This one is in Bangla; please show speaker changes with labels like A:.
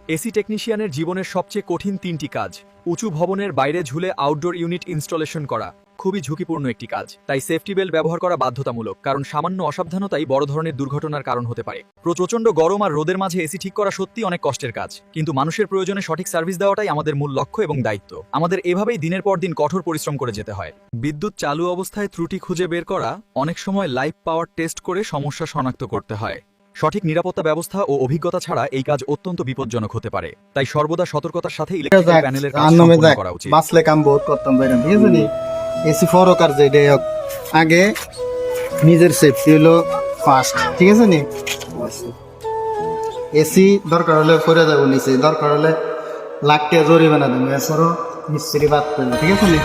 A: এসি টেকনিশিয়ানের জীবনের সবচেয়ে কঠিন 3টি কাজ। উঁচু ভবনের বাইরে ঝুলে আউটডোর ইউনিট ইনস্টলেশন করা খুবই ঝুঁকিপূর্ণ একটি কাজ, তাই সেফটি বেল্ট ব্যবহার করা বাধ্যতামূলক, কারণ সামান্য অসাবধানতাই বড় ধরনের দুর্ঘটনার কারণ হতে পারে। প্রচণ্ড গরম আর রোদের মাঝে এসি ঠিক করা সত্যি অনেক কষ্টের কাজ, কিন্তু মানুষের প্রয়োজনে সঠিক সার্ভিস দেওয়াটাই আমাদের মূল লক্ষ্য এবং দায়িত্ব। আমাদের এভাবেই দিনের পর দিন কঠোর পরিশ্রম করে যেতে হয়। বিদ্যুৎ চালু অবস্থায় ত্রুটি খুঁজে বের করা, অনেক সময় লাইভ পাওয়ার টেস্ট করে সমস্যা শনাক্ত করতে হয়। সঠিক নিরাপত্তা ব্যবস্থা ও অভিজ্ঞতা ছাড়া এই কাজ অত্যন্ত বিপজ্জনক হতে পারে, তাই সর্বদা সতর্কতার সাথে ইলেকট্রিক্যাল প্যানেলের কাজ সম্পন্ন করা উচিত।
B: বাসলে কাম বহুত করতাম বাইরে, ঠিক আছে নি? এসি ফরকার যেটা হোক, আগে নিজের সেফটি হলো ফার্স্ট, ঠিক আছে নি? এসি দরকার হলে করে যাবো নিচে, দরকার হলে লাখ টাকা জরিমানা দেবো, এছাড়াও মিস্ত্রি বাদ করবে, ঠিক আছে নি?